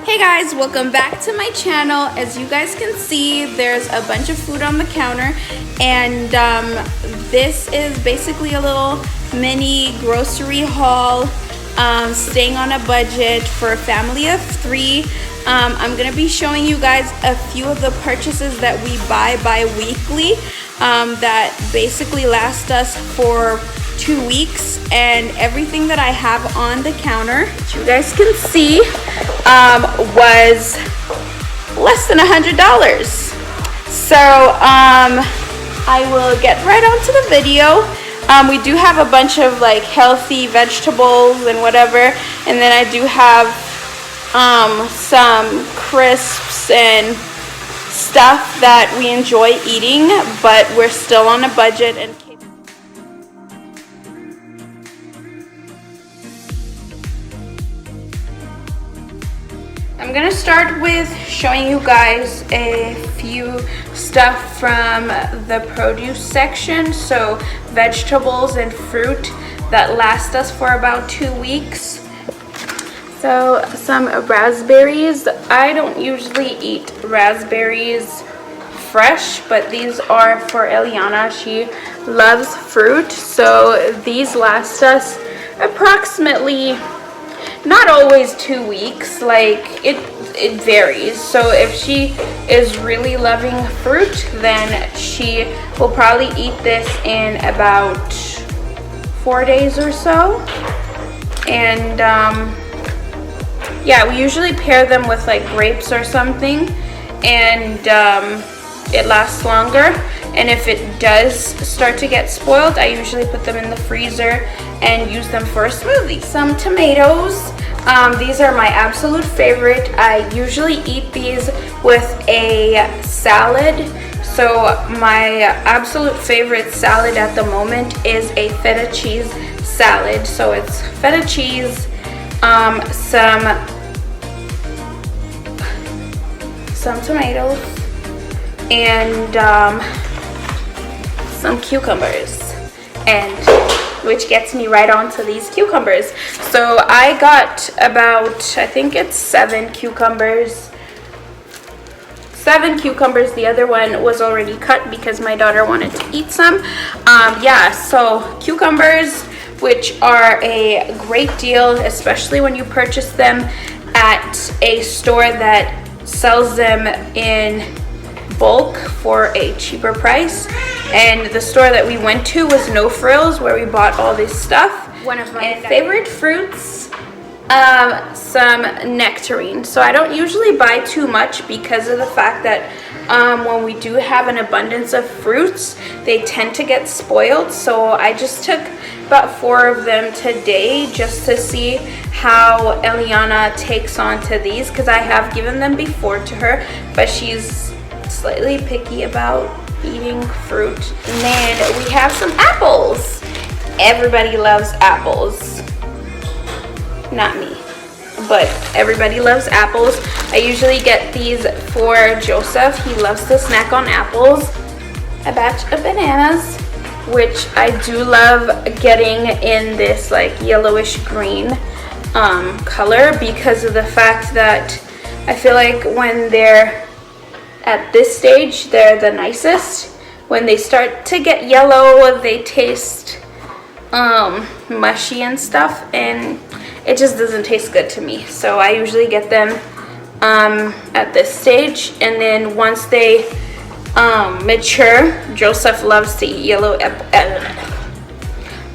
Hey guys, welcome back to my channel. As you guys can see, there's a bunch of food on the counter, and this is basically a little mini grocery haul, staying on a budget for a family of 3. I'm gonna be showing you guys a few of the purchases that we buy bi-weekly that basically last us for 2 weeks, and everything that I have on the counter, which you guys can see, was less than $100. So I will get right onto the video. We do have a bunch of like healthy vegetables and whatever, and then I do have some crisps and stuff that we enjoy eating, but we're still on a budget. And I'm gonna start with showing you guys a few stuff from the produce section. So vegetables and fruit that last us for about 2 weeks. So some raspberries. I don't usually eat raspberries fresh, but these are for Eliana. She loves fruit, so these last us approximately, not always 2 weeks, like it varies. So if she is really loving fruit, then she will probably eat this in about 4 days or so. And yeah, we usually pair them with like grapes or something, and it lasts longer. And if it does start to get spoiled, I usually put them in the freezer and use them for a smoothie. Some tomatoes. These are my absolute favorite. I usually eat these with a salad. So my absolute favorite salad at the moment is a feta cheese salad. So it's feta cheese, some tomatoes, and some cucumbers, and which gets me right onto these cucumbers. So I got about, I think it's 7 cucumbers. 7 cucumbers. The other one was already cut because my daughter wanted to eat some. Yeah, so cucumbers, which are a great deal, especially when you purchase them at a store that sells them in bulk for a cheaper price. And the store that we went to was No Frills, where we bought all this stuff. One of my favorite fruits, some nectarine. So I don't usually buy too much because of the fact that when we do have an abundance of fruits, they tend to get spoiled. So I just took about 4 of them today just to see how Eliana takes on to these, because I have given them before to her, but she's slightly picky about eating fruit. And then we have some apples. Everybody loves apples. Not me, but everybody loves apples. I usually get these for Joseph. He loves to snack on apples. A batch of bananas, which I do love getting in this like yellowish green color, because of the fact that I feel like when they're at this stage, they're the nicest. When they start to get yellow, they taste mushy and stuff, and it just doesn't taste good to me. So I usually get them at this stage, and then once they mature, Joseph loves to eat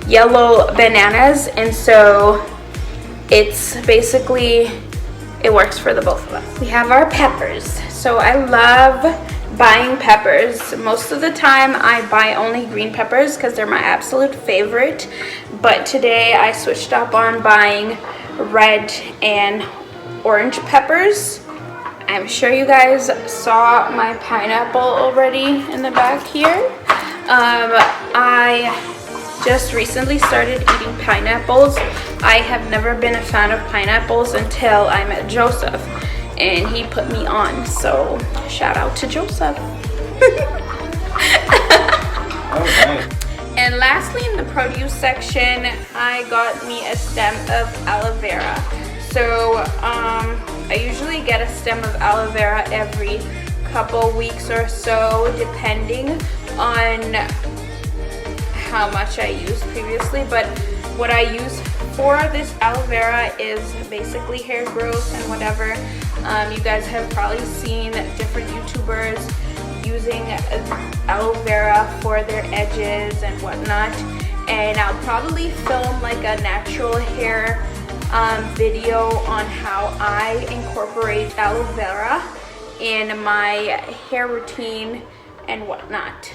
yellow bananas, and so it's basically, it works for the both of us. We have our peppers. So I love buying peppers. Most of the time I buy only green peppers because they're my absolute favorite, but today I switched up on buying red and orange peppers. I'm sure you guys saw my pineapple already in the back here. I just recently started eating pineapples. I have never been a fan of pineapples until I met Joseph, and he put me on, so shout out to Joseph. Oh, nice. And lastly, in the produce section, I got me a stem of aloe vera. So I usually get a stem of aloe vera every couple weeks or so, depending on how much I used previously. But what I use for this aloe vera is basically hair growth and whatever. You guys have probably seen different YouTubers using aloe vera for their edges and whatnot, and I'll probably film like a natural hair video on how I incorporate aloe vera in my hair routine and whatnot.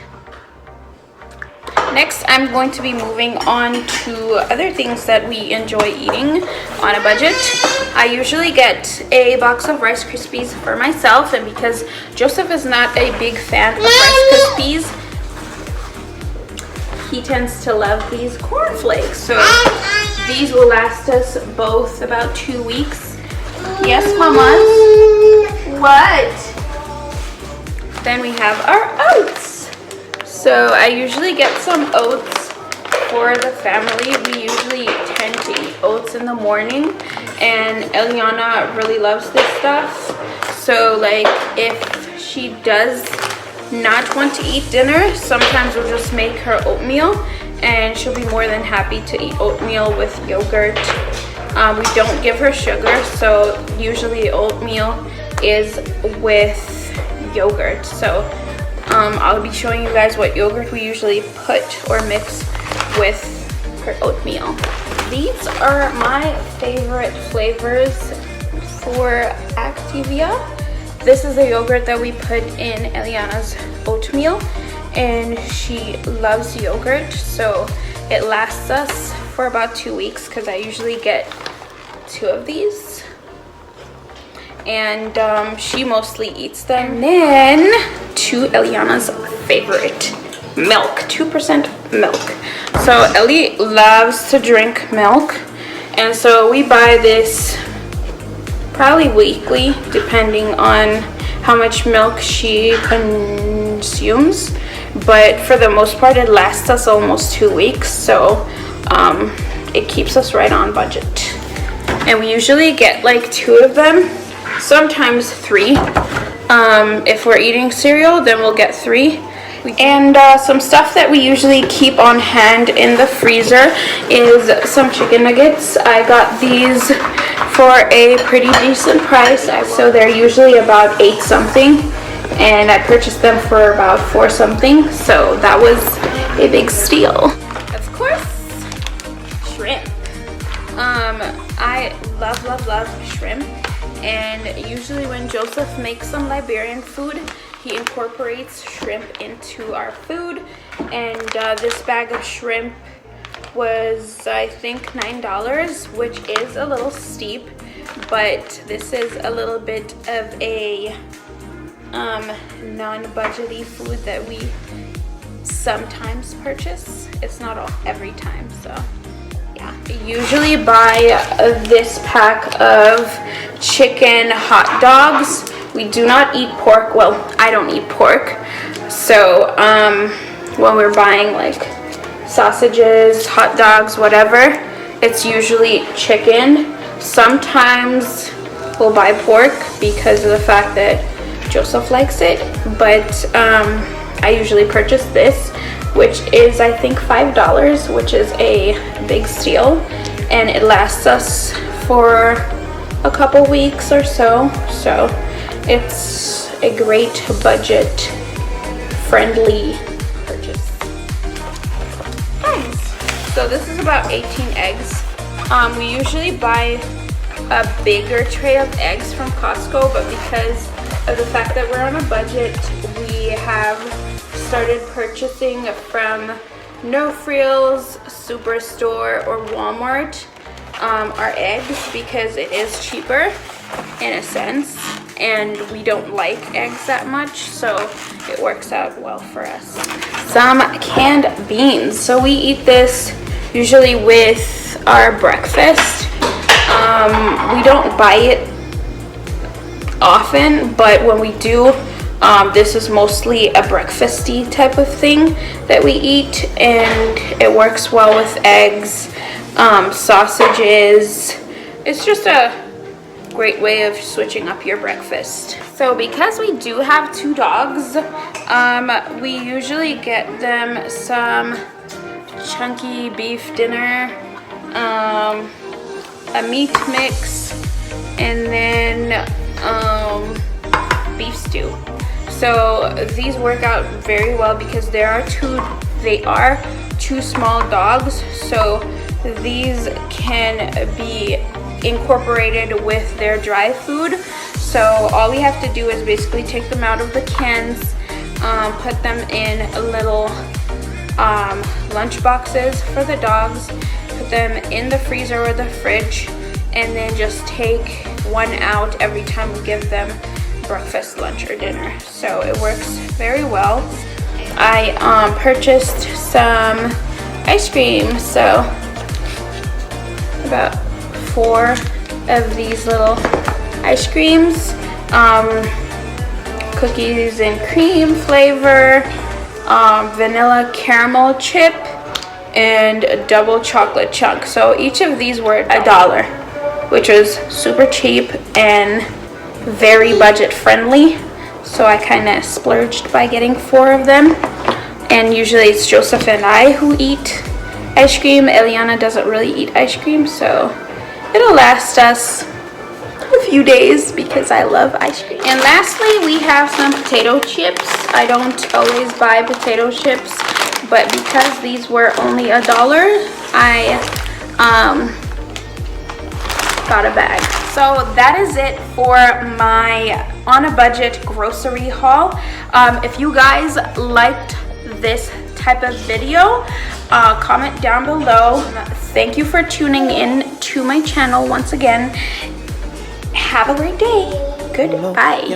Next, I'm going to be moving on to other things that we enjoy eating on a budget. I usually get a box of Rice Krispies for myself, and because Joseph is not a big fan of Rice Krispies, he tends to love these cornflakes. So these will last us both about 2 weeks. Yes, mamas? What? Then we have our oats. So I usually get some oats for the family. We usually tend to eat oats in the morning, and Eliana really loves this stuff. So like if she does not want to eat dinner, sometimes we'll just make her oatmeal, and she'll be more than happy to eat oatmeal with yogurt. We don't give her sugar, so usually oatmeal is with yogurt. So I'll be showing you guys what yogurt we usually put or mix with her oatmeal. These are my favorite flavors for Activia. This is a yogurt that we put in Eliana's oatmeal, and she loves yogurt, so it lasts us for about 2 weeks because I usually get 2 of these. And she mostly eats them. And then to Eliana's favorite, milk, 2% milk. So Ellie loves to drink milk, and so we buy this probably weekly, depending on how much milk she consumes. But for the most part, it lasts us almost 2 weeks, so it keeps us right on budget. And we usually get like 2 of them, sometimes 3. If we're eating cereal, then we'll get 3. And some stuff that we usually keep on hand in the freezer is some chicken nuggets. I got these for a pretty decent price, so they're usually about 8 something, and I purchased them for about 4 something, so that was a big steal. Of course, shrimp. I love shrimp, and usually when Joseph makes some Liberian food, he incorporates shrimp into our food. And this bag of shrimp was, I think, $9, which is a little steep, but this is a little bit of a non-budgety food that we sometimes purchase. It's not every time, so yeah. I usually buy this pack of chicken hot dogs. We do not eat pork. Well, I don't eat pork, so when we're buying like sausages, hot dogs, whatever, it's usually chicken. Sometimes we'll buy pork because of the fact that Joseph likes it, but I usually purchase this, which is I think $5, which is a big steal, and it lasts us for a couple weeks or so. So it's a great budget friendly purchase. Eggs. So this is about 18 eggs. We usually buy a bigger tray of eggs from Costco, but because of the fact that we're on a budget, we have started purchasing from No Frills, Superstore, or Walmart our eggs, because it is cheaper in a sense, and we don't like eggs that much, so it works out well for us. Some canned beans. So we eat this usually with our breakfast. We don't buy it often, but when we do, This is mostly a breakfasty type of thing that we eat, and it works well with eggs, sausages. It's just a great way of switching up your breakfast. So because we do have 2 dogs, we usually get them some chunky beef dinner, a meat mix, and then beef stew. So these work out very well because they are two small dogs, so these can be incorporated with their dry food. So all we have to do is basically take them out of the cans, put them in little lunch boxes for the dogs, put them in the freezer or the fridge, and then just take one out every time we give them breakfast, lunch, or dinner. So it works very well. I purchased some ice cream, so about 4 of these little ice creams, cookies and cream flavor, vanilla caramel chip, and a double chocolate chunk. So each of these were $1, which was super cheap and very budget friendly. So I kind of splurged by getting 4 of them. And usually it's Joseph and I who eat ice cream. Eliana doesn't really eat ice cream, so it'll last us a few days because I love ice cream. And lastly, we have some potato chips. I don't always buy potato chips, but because these were only $1, I got a bag. So that is it for my on a budget grocery haul. If you guys liked this type of video, comment down below. Thank you for tuning in to my channel once again. Have a great day. Goodbye.